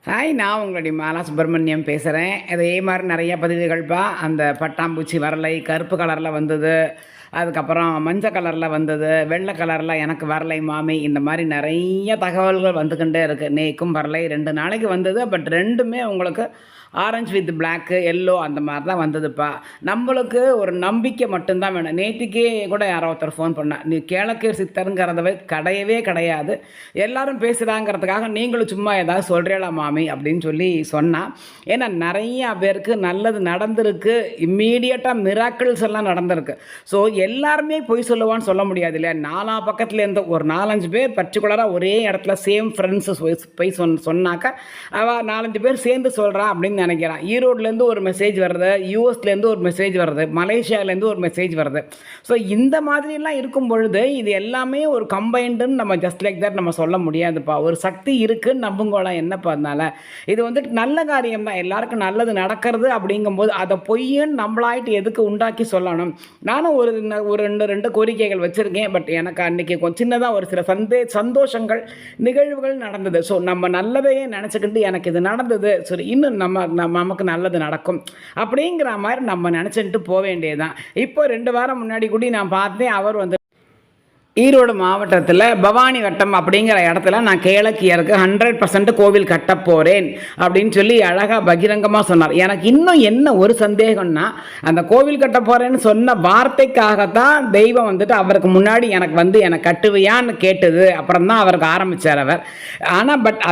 Hi, நான் உங்களுடைய மாலா சுப்பிரமணியம் பேசுகிறேன். அதே மாதிரி நிறைய பதிவுகள்ப்பா. அந்த பட்டாம்பூச்சி வரலை, கருப்பு கலரில் வந்தது, அதுக்கப்புறம் மஞ்சள் கலரில் வந்தது, வெள்ளை கலரில் எனக்கு வரலை மாமி. இந்த மாதிரி நிறைய தகவல்கள் வந்துக்கிட்டே இருக்குது. நேக்கும் வரலை 2 நாளைக்கு வந்தது. பட் ரெண்டுமே உங்களுக்கு ஆரஞ்சு வித் பிளாக்கு, எல்லோ அந்த மாதிரி தான் வந்ததுப்பா. நம்மளுக்கு ஒரு நம்பிக்கை மட்டும்தான் வேணும். நேற்றுக்கே கூட யாரோ ஒருத்தர் ஃபோன் பண்ணால், நீ கிழக்கு சித்தருங்கிறத கிடையவே கிடையாது, எல்லாரும் பேசுகிறாங்கிறதுக்காக நீங்களும் சும்மா ஏதாவது சொல்கிறீங்களா மாமி அப்படின்னு சொல்லி சொன்னால். ஏன்னா நிறையா பேருக்கு நல்லது நடந்திருக்கு, இம்மீடியட்டாக மிராக்கிள்ஸ் எல்லாம் நடந்திருக்கு. ஸோ எல்லாருமே பொய் சொல்லுவான்னு சொல்ல முடியாது இல்லையா. 4 பக்கத்துலேருந்து ஒரு 4-5 பேர் பர்டிகுலராக ஒரே இடத்துல சேம் ஃப்ரெண்ட்ஸு போய் சொன்னாக்கா அவள் 4-5 பேர் சேர்ந்து சொல்கிறான் அப்படின்னு நினைக்கிறான். ஈரோட்லேருந்து ஒரு மெசேஜ் வருது, யூஎஸ்லேருந்து ஒரு மெசேஜ் வருது, மலேசியாவிலேருந்து ஒரு மெசேஜ் வருது. ஸோ இந்த மாதிரிலாம் இருக்கும் பொழுது இது எல்லாமே ஒரு கம்பைண்டுன்னு நம்ம ஜஸ்ட் லைக் தட் நம்ம சொல்ல முடியாதுப்பா. ஒரு சக்தி இருக்குன்னு நம்புங்கோலாம். என்னப்பா அதனால இது வந்துட்டு நல்ல காரியம் தான், எல்லாருக்கும் நல்லது நடக்கிறது. அப்படிங்கும்போது அதை பொய்யன்னு நம்மளாயிட்டு எதுக்கு உண்டாக்கி சொல்லணும். நானும் ஒரு 2 கோரிக்கைகள் வச்சுருக்கேன். பட் எனக்கு அன்றைக்கி கொஞ்சம் சின்னதாக ஒரு சில சந்தோஷங்கள் நிகழ்வுகள் நடந்தது. ஸோ நம்ம நல்லதையே நினச்சிக்கிட்டு எனக்கு இது நடந்தது, சரி இன்னும் நமக்கு நல்லது நடக்கும் அப்படிங்கிற மாதிரி நம்ம நினச்சிட்டு போக வேண்டியதுதான். இப்போ 2 வாரம் முன்னாடி கூட நான் பார்த்தேன், அவர் வந்து ஈரோடு மாவட்டத்தில் பவானி வட்டம் அப்படிங்கிற இடத்துல நான் கேளக்கியருக்கு 100% கோவில் கட்ட போகிறேன் அப்படின்னு சொல்லி அழகாக பகிரங்கமாக சொன்னார். எனக்கு இன்னும் என்ன ஒரு சந்தேகம்னா, அந்த கோவில் கட்ட போகிறேன்னு சொன்ன வார்த்தைக்காகத்தான் தெய்வம் வந்துட்டு அவருக்கு முன்னாடி எனக்கு கட்டுவையான்னு கேட்டது. அப்புறம் தான் அவருக்கு ஆரம்பித்தார் அவர். ஆனால் பட்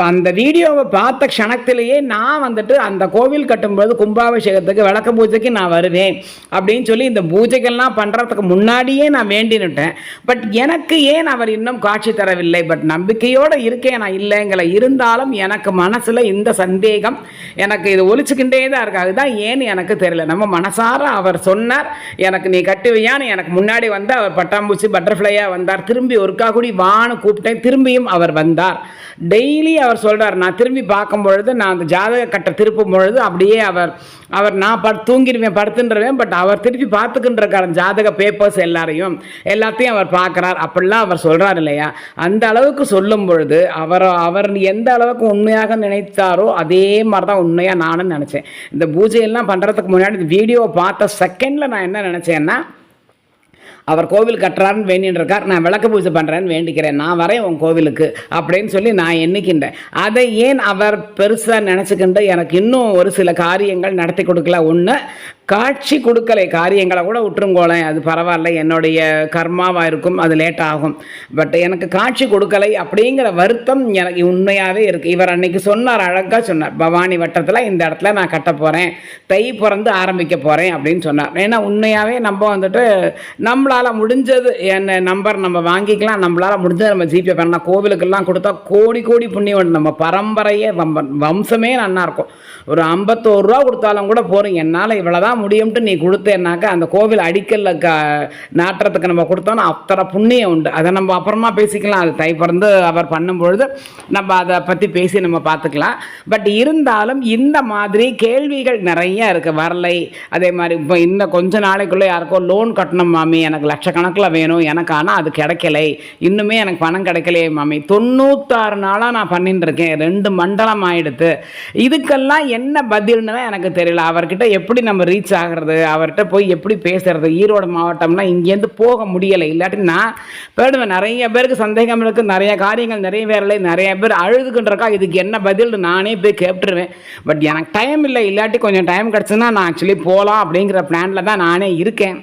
அந்த வீடியோவை பார்த்த க்ஷணத்திலேயே நான் வந்துட்டு அந்த கோவில் கட்டும்போது கும்பாபிஷேகத்துக்கு விளக்க பூஜைக்கு நான் வருவேன் அப்படின்னு சொல்லி இந்த பூஜைகள்லாம் பண்ணுறதுக்கு முன்னாடியே நான் வேண்டினுட்டேன். பட் எனக்கு ஏன் அவர் இன்னும் காட்சி தரவில்லை? பட் நம்பிக்கையோடு இருக்கேன் நான், இல்லைங்கள. இருந்தாலும் எனக்கு மனசில் இந்த சந்தேகம் எனக்கு இது ஒலிச்சுக்கிட்டே தான் இருக்கு. அதுதான் ஏன்னு எனக்கு தெரியல. நம்ம மனசார அவர் சொன்னார், எனக்கு நீ கட்டுவியான்னு. எனக்கு முன்னாடி வந்து அவர் பட்டாம்பூச்சி பட்டர்ஃப்ளையாக வந்தார். திரும்பி ஒருக்கா கூடி வான்னு கூப்பிட்டேன், திரும்பியும் அவர் வந்தார். டெய்லி அவர் சொல்கிறார். நான் திரும்பி பார்க்கும் பொழுது, நான் அந்த ஜாதக கட்டை திருப்பும் பொழுது அப்படியே அவர் நான் தூங்கிடுவேன், படுத்துன்றவேன். பட் அவர் திருப்பி பார்த்துக்கின்ற ஜாதக பேப்பர்ஸ் எல்லாத்தையும் அவர் பார்க்குறார். அப்படிலாம் அவர் சொல்கிறார் இல்லையா. அந்த அளவுக்கு சொல்லும் பொழுது அவர் எந்த அளவுக்கு உண்மையாக நினைத்தாரோ அதே மாதிரி தான் உண்மையாக நானும் நினச்சேன். இந்த பூஜையெல்லாம் பண்ணுறதுக்கு முன்னாடி இந்த வீடியோவை பார்த்த செகண்டில் நான் என்ன நினச்சேன்னா, அவர் கோவில் கட்டுறாருன்னு வேண்டின்னு இருக்கார், நான் விளக்கு பூஜை பண்ணுறேன்னு வேண்டிக்கிறேன், நான் வரேன் உன் கோவிலுக்கு அப்படின்னு சொல்லி நான் எண்ணிக்கின்றேன். அதை ஏன் அவர் பெருசாக நினச்சிக்கிண்டு எனக்கு இன்னும் ஒரு சில காரியங்கள் நடத்தி கொடுக்கல. ஒன்று, காட்சி கொடுக்கலை. காரியங்களை கூட விட்டுருங்கோலேன், அது பரவாயில்ல, என்னுடைய கர்மாவாக இருக்கும், அது லேட் ஆகும். பட் எனக்கு காட்சி கொடுக்கலை அப்படிங்கிற வருத்தம் எனக்கு உண்மையாகவே இருக்குது. இவர் அன்னைக்கு சொன்னார், அழகாக சொன்னார், பவானி வட்டத்தில் இந்த இடத்துல நான் கட்ட போகிறேன், தை பிறந்து ஆரம்பிக்க போகிறேன் அப்படின்னு சொன்னார். ஏன்னா உண்மையாகவே நம்ம வந்துட்டு நம்மளால் முடிஞ்சது என்ன நம்பர் நம்ம வாங்கிக்கலாம், நம்மளால் முடிஞ்சது நம்ம ஜிபே பண்ணலாம். கோவிலுக்கெல்லாம் கொடுத்தா கோடி புண்ணியம். நம்ம பரம்பரையே வம்சமே நல்லா இருக்கும். ஒரு 51 ரூபா கொடுத்தாலும் கூட போகிறோம், என்னால் இவ்வளோதான் முடியும்ட்டு நீ கொடுத்தேன்னாக்கா அந்த கோவில் அடிக்கல்ல நாட்டுறதுக்கு நம்ம கொடுத்தோன்னா அத்தனை புண்ணியம் உண்டு. அதை நம்ம அப்புறமா பேசிக்கலாம். அது தை பிறந்து அவர் பண்ணும்பொழுது நம்ம அதை பற்றி பேசி நம்ம பார்த்துக்கலாம். பட் இருந்தாலும் இந்த மாதிரி கேள்விகள் நிறைய இருக்குது. வரலை, அதே மாதிரி இப்போ இன்னும் கொஞ்ச நாளைக்குள்ளே யாருக்கோ லோன் கட்டணும் மாமி, எனக்கு லட்சக்கணக்கில் வேணும் எனக்கு, ஆனால் அது கிடைக்கலை, இன்னுமே எனக்கு பணம் கிடைக்கலையே மாமி. 96 நாளாக நான் பண்ணிட்டு இருக்கேன், 2 மண்டலம் ஆகிடுது. இதுக்கெல்லாம் என்ன பதில்னு தான் எனக்கு தெரியல. அவர்கிட்ட எப்படி நம்ம ரீச் ஆகிறது, அவர்கிட்ட போய் எப்படி பேசுறது? ஈரோடு மாவட்டம்னா இங்கேருந்து போக முடியலை, இல்லாட்டி நான் போயிடுவேன். நிறைய பேருக்கு சந்தேகம் இருக்குது, நிறைய காரியங்கள் நிறைய வேறலை, நிறைய பேர் அழுதுகின்றக்கா இதுக்கு என்ன பதில் நானே போய் கேட்டுருவேன். பட் எனக்கு டைம் இல்லை, இல்லாட்டி கொஞ்சம் டைம் கிடச்சுன்னா நான் ஆக்சுவலி போகலாம் அப்படிங்கிற பிளானில் தான் நானே இருக்கேன்.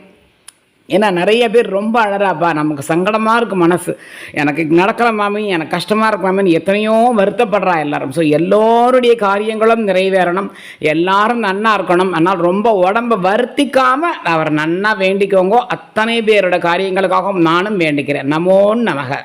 ஏன்னா நிறைய பேர் ரொம்ப அழறாப்பா, நமக்கு சங்கடமாக இருக்குது மனசு, எனக்கு நடக்கல மாமி, எனக்கு கஷ்டமாக இருக்கு மாமின்னு எத்தனையோ வருத்தப்படுறா எல்லாரும். ஸோ எல்லோருடைய காரியங்களும் நிறைவேறணும், எல்லாரும் நன்னா இருக்கணும். ஆனால் ரொம்ப உடம்பை வருத்திக்காமல் அவர் நன்னா வேண்டிக்கோங்க. அத்தனை பேரோட காரியங்களுக்காகவும் நானும் வேண்டிக்கிறேன். நமோ நமக.